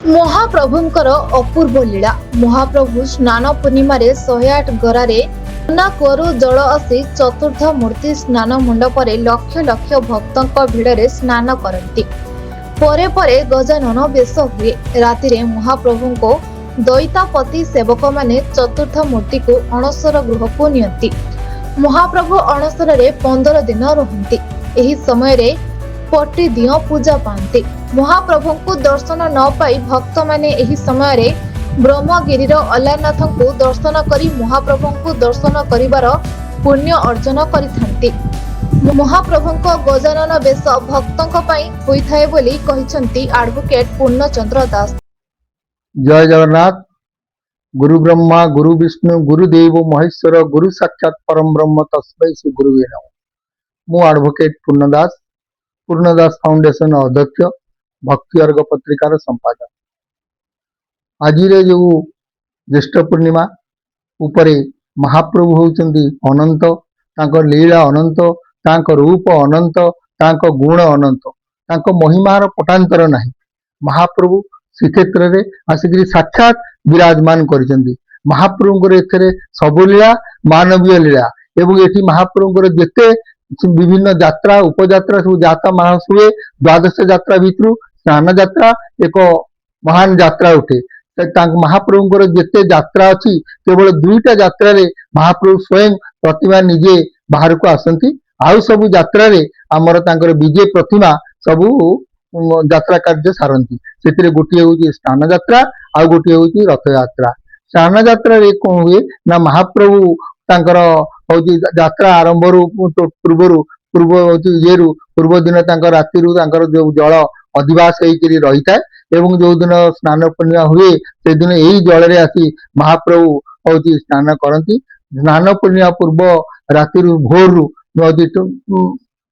महाप्रभुंकर अपूर्व लीला। महाप्रभु स्नान पूर्णिमा 108 गरारे सुना कुआरू जल आसी चतुर्थ मूर्ति स्नान मंडप लक्ष लक्ष भक्तों भिड़े स्नान करती। परे परे गजानन बेश हुए। रातिरे महाप्रभु को दैतापति सेवक माने चतुर्थ मूर्ति को अणसर गृह को नियंती। महाप्रभु अणसर 15 दिन रहती। एही समय रे पट्टी दियो पूजा पाती। महाप्रभु को दर्शन न पाई भक्त माने एही समय रे ब्रह्मगिरीर अलारनाथ को दर्शन करी महाप्रभु को दर्शन करिवार पुण्य अर्जन करिथांती। महाप्रभु को गजानन बेश भक्तों पई होइथाय बोली कहिसंती एडवोकेट पूर्णचंद्र दास। जय जगन्नाथ। गुरु ब्रह्मा गुरु विष्णु गुरुदेव महेश्वर गुरु साक्षात परम ब्रह्म तस्मै श्री गुरुवे नमः। मु एडवोकेट पूर्णदास फाउंडेशन अध्यक्ष भक्ति अर्घ पत्रिकार संपादक। आज जो ज्येष्ठ पूर्णिमा उपरे महाप्रभु होउचंदी अनंत, तांको लीला अनंत, तांको रूप अनंत, तांको गुण अनंत, तांको महिमार पटांतर नाही। महाप्रभु श्रीक्षेत्र रे आसिक साक्षात विराजमान करिसेंती। महाप्रभुंकर एथरे सबु लीला मानवीय लीला एवं एठी महाप्रभुंकर जेते विभिन्न यात्रा उपयात्रा सब जाता मास हुए। द्वादश यात्रा भितरु स्नान यात्रा एक महान यात्रा उठे। महाप्रभुंकर जेते यात्रा अछि केवल दुईटा यात्रा रे महाप्रभु स्वयं प्रतिमा निजे बाहर को आसंती। आउ सब यात्रा रे हमर तांकर विजय प्रतिमा सबु यात्रा कार्य सारंती। सेतिरे गोटिए होची स्नान यात्रा आउ गोटिए होची रथ यात्रा। स्नान यात्रा रे कोन हुए ना महाप्रभु तांकर होची यात्रा आरंभ रु पूर्व होची येरु पूर्व दिन तांकर राति रु तांकर जो जल अधिवास होइकरी रहिता एवं जो दिन स्नान पूर्णिमा हुए से दिन एही जल रे आसी महाप्रभु होची स्नान करंती। स्नान पूर्णिमा पूर्व राति रु भोर रु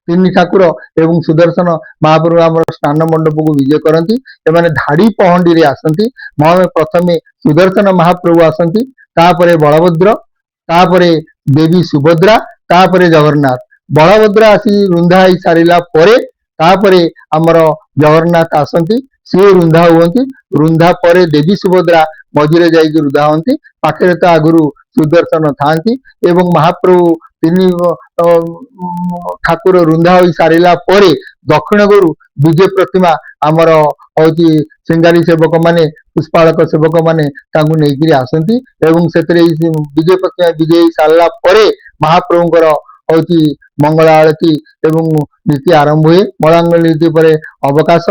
तीन ठाकुर एवं सुदर्शन महाप्रभु आम स्नान मंडप को विजय करती। एमाने धाड़ी पहंडी रे आसंती। प्रथमे सुदर्शन महाप्रभु आसंती, तापरे बलभद्र, तापरे देवी सुभद्रा, तापरे जगन्नाथ। बलभद्र आसी रुंधा ही सारिला परे तापरे आमर जगन्नाथ आसंती, सी रुंधा हुअंती। रुंधा परे देवी सुभद्रा मझिरे जाइकी रुंधा हुअंती। पाखरे तो आगुरु सुदर्शन थांती एवं महाप्रभु तीन ठाकुर रुंधा होई सारिला परे दक्षिण गुरु विजय प्रतिमा आमर होची सिंगारी सेवक माने पुष्पालक सेवक माने तांकु नेइकरी आसंती एवं सेतरे विजय प्रतिमा विजय सारला परे महाप्रभुंकर होची मंगल आरती एवं नीति आरंभ हुए। मंगल नीति परे अवकाश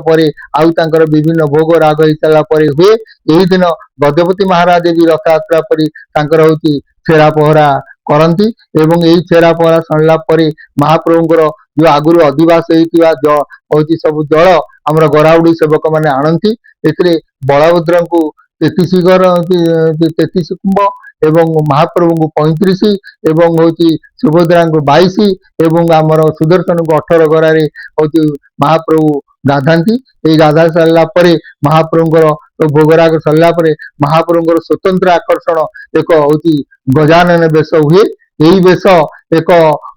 परे आउ तांकर विभिन्न भोग राग होई सारला परे हुए। एही दिन गजपति महाराज जी रथ यात्रा परी तांकर होची छेरा पहरा करंती एवं एही छेरा पहरा सणला परे महाप्रभुंकर जो आगुरु अधिवास होइतिबा होची सब जल हमर गराउडी सेवक माने आनंती। एथिरे बलभद्र को 33 कुंभ एवं महाप्रभु को 35 एवं होची सुभद्रा को 22 एवं आमर सुदर्शन को 18 गरारे होची महाप्रभु गाधांती। ए गाधा सारला परे महाप्रभुंकर भोगराग सरला परे महाप्रभुंकर स्वतंत्र आकर्षण एक होची गजानन बेश हुए। यही बेश एक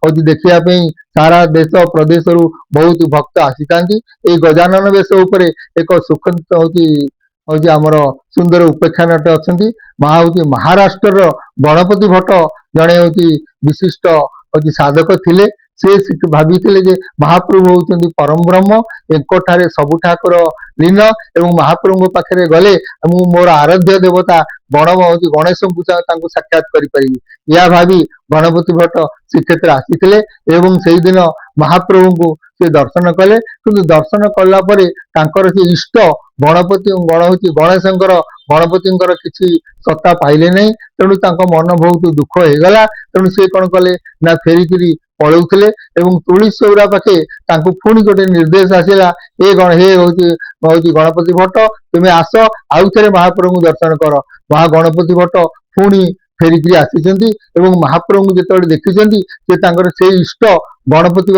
होची देखिया पे सारा देश प्रदेश रु बहुत भक्त आसीतांती। ए गजानन बेश उपरे एक सुखंत होची आमर सुंदर उपेक्षानट अछंती। महाराष्ट्र गणपति भट्ट जड़े होची विशिष्ट होची साधक थिले। से भाविथिले जे महाप्रभु होउचंदी परम ब्रह्म, एकठारे सबु ठाकुर लीन एवं महाप्रभु पाखरे गले मु मोर आराध्य देवता गणेश को साक्षात करि परिबी। या भावी गणपति भट्ट श्रीक्षेत्र आसीथिले एवं सेही दिन महाप्रभु को से दर्शन कले। किंतु दर्शन कला परे तांकर से इष्ट गणेशंकर गणपतिंकर किछि सत्ता पाइले नहीं। तेणु तांको मन बहुत दुख हो गला। तेणु से कौन कले ना फेरिकिरी पलौथिले एवं तुलसी चौरा पाखे तांको पुणी गोटे निर्देश आसिला, हे गणपति भट्ट तुमे आस आउ थे महाप्रभु दर्शन कर। गणपति भट्ट पुणी फेरिकी आसीचंती एवं महाप्रभु जेतेबेले देखिचंती से तांकर से इष्ट गणपति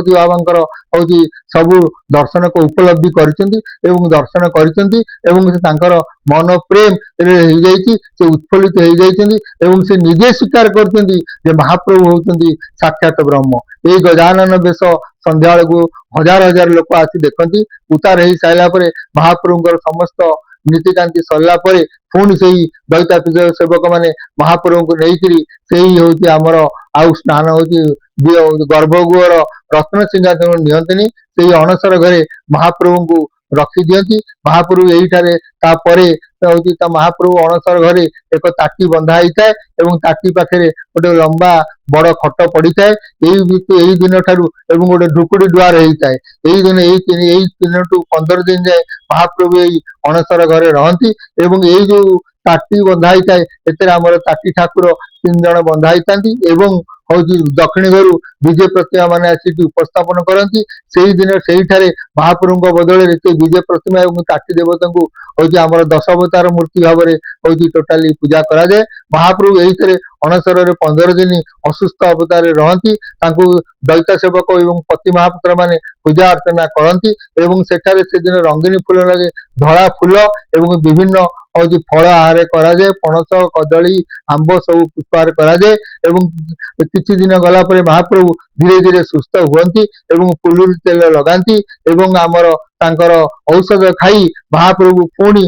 बाबांकर होची सबु दर्शन को उपलब्धि करिचंती एवं दर्शन करिचंती एवं से तांकर मन प्रेम रे हो जाईची, से उत्फुल्लित हो जाईचंती एवं से निजे स्वीकार करचंती जे महाप्रभु होचंती साक्षात ब्रह्म। ए गजानन बेश संध्या बेलू हजार हजार लोक आसी देखती उतार हो सारा पर महाप्रभुଙ୍କର समस्त नीतिकांति सरला परे पुणी से दैतापीठ सेवक मैंने महाप्रभु को लेकर से हूँ आमर आउ स्नान हूँ गर्भगृहर रत्न सिंहासन नियंतनी से अणसर घरे महाप्रभु को रखी दियंती महाप्रभु यही महाप्रभु अणसर घरे एक ताटी बंधा होता है ताटी पाखे गोटे लंबा बड़ खट पड़ी था यही दिन ठारू गोटे ढुकुड़ी दुआर होता है यही दिन यही 3 टू 15 दिन जाए महाप्रभु यही अणसर घरे रहती यही जो ताटी बंधा होता है आमर ताटी ठाकुर 3 जन बंधा होता हूँ दक्षिण घर विजय प्रतिमा मैंने आसिक उपस्थापन करती से ही दिन से महाप्रभु बदल विजय प्रतिमा और ताटी देवता को हूँ आम 10 अवतार मूर्ति भाव में हूँ टोटाली पूजा करा जाए महाप्रभु यही अणसर 15 दिन असुस्थ अवतार रहती दैता सेवक और पति महापुत्र माने पूजा अर्चना करती सेठारे से दिन रंगीन फूल लगे धड़ा फूल और विभिन्न हूँ फल आहार कराए पणस कदली आंब सब पुष्पार कराए किसी दिन गला पर महाप्रभु धीरे धीरे सुस्थ हुअंती पुलुरी तेल लगाती आमर तांकर औषध खाई महाप्रभु पुणी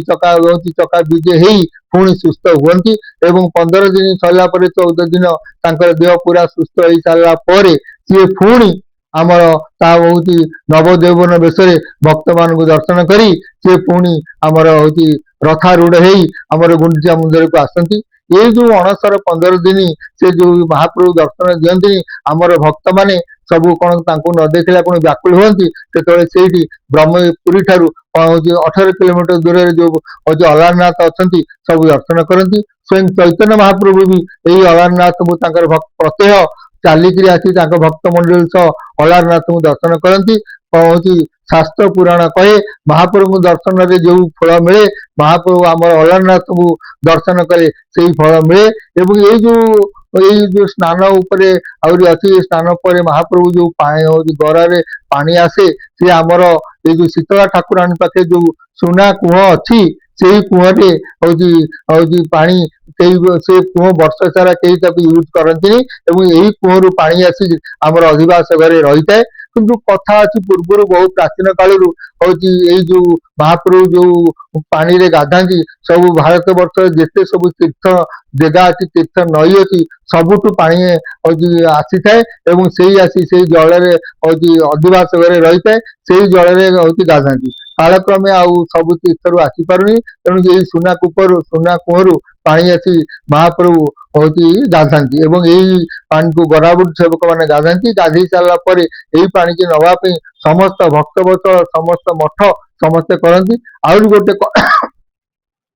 चका विजे ही पुणी सुस्थ हुअंती 15 दिन सरला 14 दिन तांकर देह पूरा सुस्थ हो सारा पर सी पुणी आमर हूँ नवदेवन बेश भक्त मान दर्शन करी सी पुणी आमर हूँ रथारूढ़ हो आमर गुंडीचा मंदिर को आसती ये जो अणसर 15 दिन से जो महाप्रभु दर्शन दियंती आमर भक्त माने सब कौन न देखला कौन व्याकुल होती से ब्रह्मपुरी ठारू 18 किलोमीटर दूर जो अलारनाथ अच्छा सब दर्शन करती स्वयं चैतन्य महाप्रभु भी यही अलारनाथ को प्रत्यह चालिक आसी भक्त मंडल सह अलारनाथ को दर्शन करती हूँ शास्त्र पुराण कहे महाप्रभु दर्शन रे जो फल मिले महाप्रभु आमर अलारनाथ को दर्शन करे से फल मिले यही जो स्नान उपरे आउरी अच्छी स्नान पर महाप्रभु जो गरारे पानी आसे से आमर ये जो शीतला ठाकुराणी पाखे जो सुना कुह अच्छी से कुहटे हूँ पानी से कुह वर्ष सारा कहीं यूज करती यही कुहू पानी आसी आमर अधिवास घरे रही है किंतु कथा अच्छी पूर्व बहुत प्राचीन कालू हूँ यही जो महाप्रभु जो पानी रे गाधाती सब भारत वर्ष जिते सब तीर्थ जगह अच्छी तीर्थ नई अच्छी सबुठ पानी हूँ आसी थाए से आसी से जल अधिवास घरे रही है से जल हूँ गाधाती कालक्रमे आउ सब तीर्थरू आसी पारुनी तेणु यही सुना कूपर सुना कुहू पानी आसी महाप्रभु हूँ गाधाती यही पानी को गराबुड़ सेवक मैंने गाधाती गाधे सारा पर यही पानी की नवाई समस्त भक्तवत्सल समस्त मठ समस्ते करती आउरी गोटे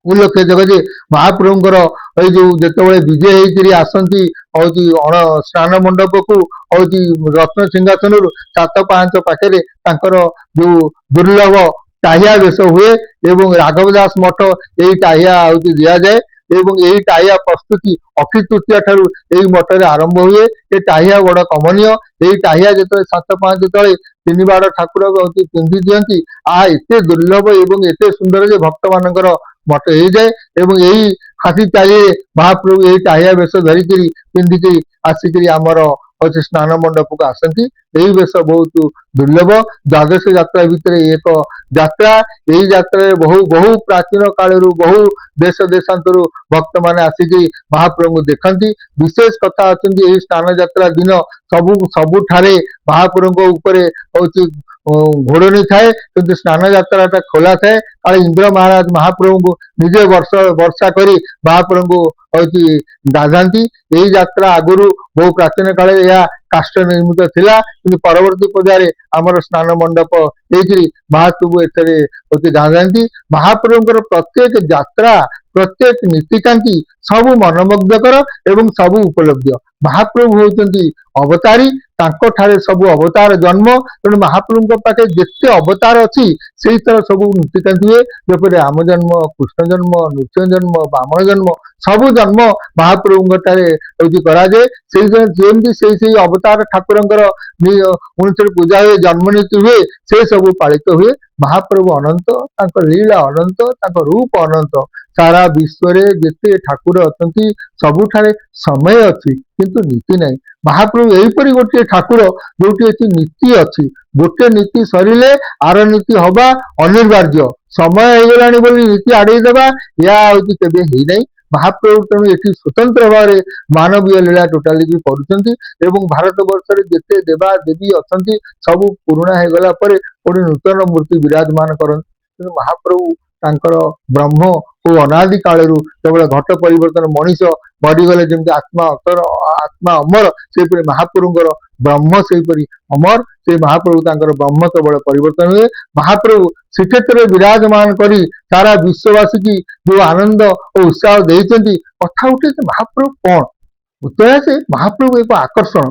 उल्लेख जगह महाप्रभुंर ये जो जिते विजय होकर आसती हूँ स्नान मंडप को हूँ रत्न सिंहासन 7-5 पाखे जो दुर्लभ टाहिया वेश हुए राघवदास मठ यही टाहिया हूँ दि जाए यही टाहिया प्रस्तुति अक्षय तृतीया ठारू यही मठरे आरंभ हुए ये टाहिया बड़ कमनीय यही टाहिया जो 7-5 तले 3 बाड़ ठाकुर पिंधि दियंती एते दुर्लभ एते सुंदर जे भक्त मानकर मठ हो जाए यही हाथी चाली महाप्रभु यही टाहिया वेश धरिक पिंधिक आसिक आमर अच्छे स्नान मंडप को आसती यही वेश बहुत दुर्लभ द्वादश यात्रा भितर एक यात्रा यही यात्रा बहु बहु प्राचीन कालू बहु देश देशांतर भक्त मैंने आसिक महाप्रभु देखती विशेष कथा अच्छी स्नान यात्रा दिन सबुठारे महाप्रभु हूँ घोड़नी थाए कि स्नान यात्रा खोला थाए काले इंद्र महाराज महाप्रभु को निजे वर्षा करी महाप्रभु हूँ गाधाती यही यात्रा आगुरी बहु प्राचीन काल यह काष्ठ निर्मित थिला कि परवर्ती पर्याय आमर स्नान मंडप होकर महाप्रभु एथे गाधाती महाप्रभुंर प्रत्येक यात्रा प्रत्येक नीतिकांति सबु मनमुग्धकर एवं सबु उपलब्ध महाप्रभु होती अवतारी ठारे सबु अवतार जन्म तेणु महाप्रभु पाखे जिते अवतार अच्छी से तरह सबू नीतिकांति हुए जपर राम जन्म कृष्ण जन्म नृसिंह जन्म बामन जन्म सबु जन्म महाप्रभु कराए से अवतार ठाकुर पूजा हुए जन्म नीति हुए से सब पालित हुए महाप्रभु अनंत लीला अनंत रूप अनंत सारा विश्व जिते ठाकुर अच्छा सबुठारे समय अच्छी କିନ୍ତୁ ନୀତି ନାହିଁ। ମହାପ୍ରଭୁ ଏହିପରି ଗୋଟିଏ ଠାକୁର ଯୋଉଠି ଏଠି ନୀତି ଅଛି। ଗୋଟେ ନୀତି ସରିଲେ ଆର ନୀତି ହବା ଅନିବାର୍ଯ୍ୟ। ସମୟ ହେଇଗଲାଣି ବୋଲି ନୀତି ଆଡେଇ ଦେବା ଏହା ହଉଛି କେବେ ହେଇନାହିଁ। ମହାପ୍ରଭୁ ତେଣୁ ଏଠି ସ୍ୱତନ୍ତ୍ର ଭାବରେ ମାନବୀୟ ଲୀଳା ଟୋଟାଲି ବି କରୁଛନ୍ତି ଏବଂ ଭାରତ ବର୍ଷରେ ଯେତେ ଦେବା ଦେବୀ ଅଛନ୍ତି ସବୁ ପୁରୁଣା ହେଇଗଲା ପରେ ଗୋଟେ ନୂତନ ମୂର୍ତ୍ତି ବିରାଜମାନ କରନ୍ତି। କିନ୍ତୁ ମହାପ୍ରଭୁ ତାଙ୍କର ବ୍ରହ୍ମ ଓ ଅନାଦି କାଳରୁ କେବଳ ଘଟ ପରିବର୍ତ୍ତନ ମଣିଷ ମରିଗଲେ ଯେମିତି ଆତ୍ମା ଅମର, ସେହିପରି ମହାପ୍ରଭୁଙ୍କର ବ୍ରହ୍ମ ସେହିପରି ଅମର। ସେ ମହାପ୍ରଭୁ ତାଙ୍କର ବ୍ରହ୍ମ କେବଳ ପରିବର୍ତ୍ତନ ହୁଏ। ମହାପ୍ରଭୁ ଶ୍ରୀକ୍ଷେତ୍ରରେ ବିରାଜମାନ କରି ସାରା ବିଶ୍ୱବାସୀ ଯୋଉ ଆନନ୍ଦ ଓ ଉତ୍ସାହ ଦେଇଛନ୍ତି, କଥା ଉଠେ ମହାପ୍ରଭୁ କଣ? ଉତ୍ତର ଆସେ ମହାପ୍ରଭୁ ଏକ ଆକର୍ଷଣ।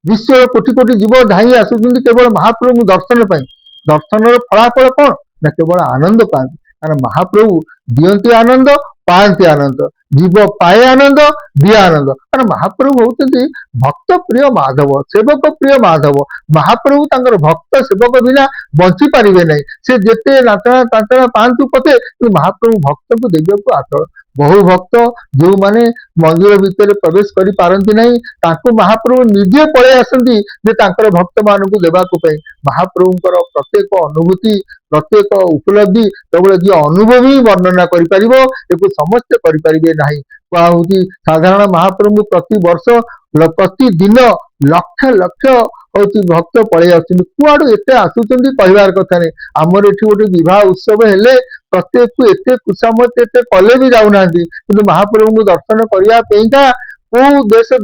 ବିଶ୍ୱର କୋଟି କୋଟି ଜୀବ ଧାଇଁ ଆସୁଛନ୍ତି କେବଳ ମହାପ୍ରଭୁଙ୍କୁ ଦର୍ଶନ ପାଇଁ। ଦର୍ଶନର ଫଳାଫଳ କଣ? ନା କେବଳ ଆନନ୍ଦ ପାଆନ୍ତି। କାରଣ ମହାପ୍ରଭୁ ଦିଅନ୍ତି ଆନନ୍ଦ, ପାଆନ୍ତି ଆନନ୍ଦ, ଜୀବ ପାଏ ଆନନ୍ଦ, ଦିଏ ଆନନ୍ଦ। କାରଣ ମହାପ୍ରଭୁ ହଉଛନ୍ତି ଭକ୍ତ ପ୍ରିୟ ମାଧବ, ସେବକ ପ୍ରିୟ ମାଧବ। ମହାପ୍ରଭୁ ତାଙ୍କର ଭକ୍ତ ସେବକ ବିନା ବଞ୍ଚି ପାରିବେ ନାହିଁ। ସେ ଯେତେ ନାଚଣା ତାଞ୍ଚଣା ପାଆନ୍ତୁ ପଛେ, କିନ୍ତୁ ମହାପ୍ରଭୁ ଭକ୍ତଙ୍କୁ ଦେବାକୁ ଆଗ୍ରହ। ବହୁ ଭକ୍ତ ଯୋଉମାନେ ମନ୍ଦିର ଭିତରେ ପ୍ରବେଶ କରିପାରନ୍ତି ନାହିଁ, ତାଙ୍କୁ ମହାପ୍ରଭୁ ନିଜେ ପଳେଇ ଆସନ୍ତି ଯେ ତାଙ୍କର ଭକ୍ତମାନଙ୍କୁ ଦେବାକୁ ପାଇଁ। ମହାପ୍ରଭୁଙ୍କର ପ୍ରତ୍ୟେକ ଅନୁଭୂତି, ପ୍ରତ୍ୟେକ ଉପଲବ୍ଧି କେବଳ ଯିଏ ଅନୁଭବୀ ବର୍ଣ୍ଣନା କରିପାରିବ, ଏକୁ ସମସ୍ତେ କରିପାରିବେ ନାହିଁ। କୁହା ହଉଛି ସାଧାରଣ ମହାପ୍ରଭୁଙ୍କୁ ପ୍ରତିବର୍ଷ ପ୍ରତିଦିନ ଲକ୍ଷ ଲକ୍ଷ ହଉଛି ଭକ୍ତ ପଳେଇ ଆସୁଛନ୍ତି। କୁଆଡୁ ଏତେ ଆସୁଛନ୍ତି କହିବାର କଥା ନାହିଁ। ଆମର ଏଠି ଗୋଟେ ବିବାହ ଉତ୍ସବ ହେଲେ ପ୍ରତ୍ୟେକକୁ ଏତେ କୁସାମତ ଏତେ କଲେ ବି ଯାଉନାହାନ୍ତି, କିନ୍ତୁ ମହାପ୍ରଭୁଙ୍କୁ ଦର୍ଶନ କରିବା ପାଇଁକା କୋଉ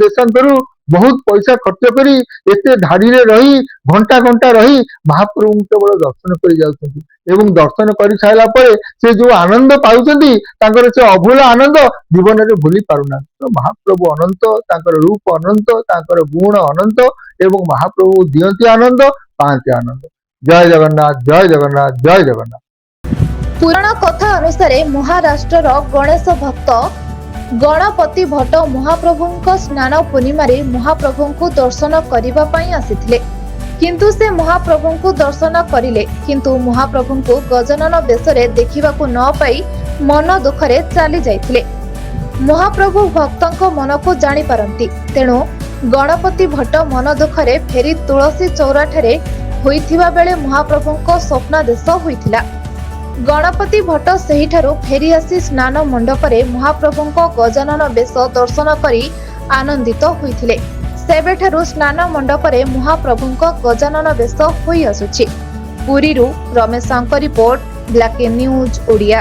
ଦେଶାନ୍ତରୁ ବହୁତ ପଇସା ଖର୍ଚ୍ଚ କରି ଏତେ ଧାଡିରେ ରହି ଘଣ୍ଟା ଘଣ୍ଟା ରହି ମହାପ୍ରଭୁଙ୍କୁ କେବଳ ଦର୍ଶନ କରି ଯାଉଛନ୍ତି ଏବଂ ଦର୍ଶନ କରି ସାରିଲା ପରେ ସେ ଯୋଉ ଆନନ୍ଦ ପାଉଛନ୍ତି, ତାଙ୍କର ସେ ଅଭୁଲା ଆନନ୍ଦ ଜୀବନରେ ଭୁଲି ପାରୁନାହାନ୍ତି। ତ ମହାପ୍ରଭୁ ଅନନ୍ତ, ତାଙ୍କର ରୂପ ଅନନ୍ତ, ତାଙ୍କର ଗୁଣ ଅନନ୍ତ ଏବଂ ମହାପ୍ରଭୁ ଦିଅନ୍ତି ଆନନ୍ଦ, ପାଆନ୍ତି ଆନନ୍ଦ। ଜୟ ଜଗନ୍ନାଥ, ଜୟ ଜଗନ୍ନାଥ, ଜୟ ଜଗନ୍ନାଥ। ପୁରାଣ କଥା ଅନୁସାରେ ମହାରାଷ୍ଟ୍ରର ଗଣେଶ ଭକ୍ତ ଗଣପତି ଭଟ୍ଟ ମହାପ୍ରଭୁଙ୍କ ସ୍ନାନ ପୂର୍ଣ୍ଣିମାରେ ମହାପ୍ରଭୁଙ୍କୁ ଦର୍ଶନ କରିବା ପାଇଁ ଆସିଥିଲେ। କିନ୍ତୁ ସେ ମହାପ୍ରଭୁଙ୍କୁ ଦର୍ଶନ କରିଲେ, କିନ୍ତୁ ମହାପ୍ରଭୁଙ୍କୁ ଗଜାନନ ବେଶରେ ଦେଖିବାକୁ ନ ପାଇ ମନ ଦୁଃଖରେ ଚାଲି ଯାଇଥିଲେ। ମହାପ୍ରଭୁ ଭକ୍ତଙ୍କ ମନକୁ ଜାଣିପାରନ୍ତି, ତେଣୁ ଗଣପତି ଭଟ୍ଟ ମନ ଦୁଃଖରେ ଫେରି ତୁଳସୀ ଚଉରାଠାରେ ହୋଇଥିବା ବେଳେ ମହାପ୍ରଭୁଙ୍କ ସ୍ୱପ୍ନାଦେଶ ହୋଇଥିଲା। ଗଣପତି ଭଟ୍ଟ ସେହିଠାରୁ ଫେରି ଆସି ସ୍ନାନ ମଣ୍ଡପରେ ମହାପ୍ରଭୁଙ୍କ ଗଜାନନ ବେଶ ଦର୍ଶନ କରି ଆନନ୍ଦିତ ହୋଇଥିଲେ। ସେବେଠାରୁ ସ୍ନାନ ମଣ୍ଡପରେ ମହାପ୍ରଭୁଙ୍କ ଗଜାନନ ବେଶ ହୋଇ ଆସୁଛି। ପୁରୀରୁ ରମେଶଙ୍କ ରିପୋର୍ଟ, ବ୍ଲାକ୍ ନ୍ୟୁଜ୍ ଓଡ଼ିଆ।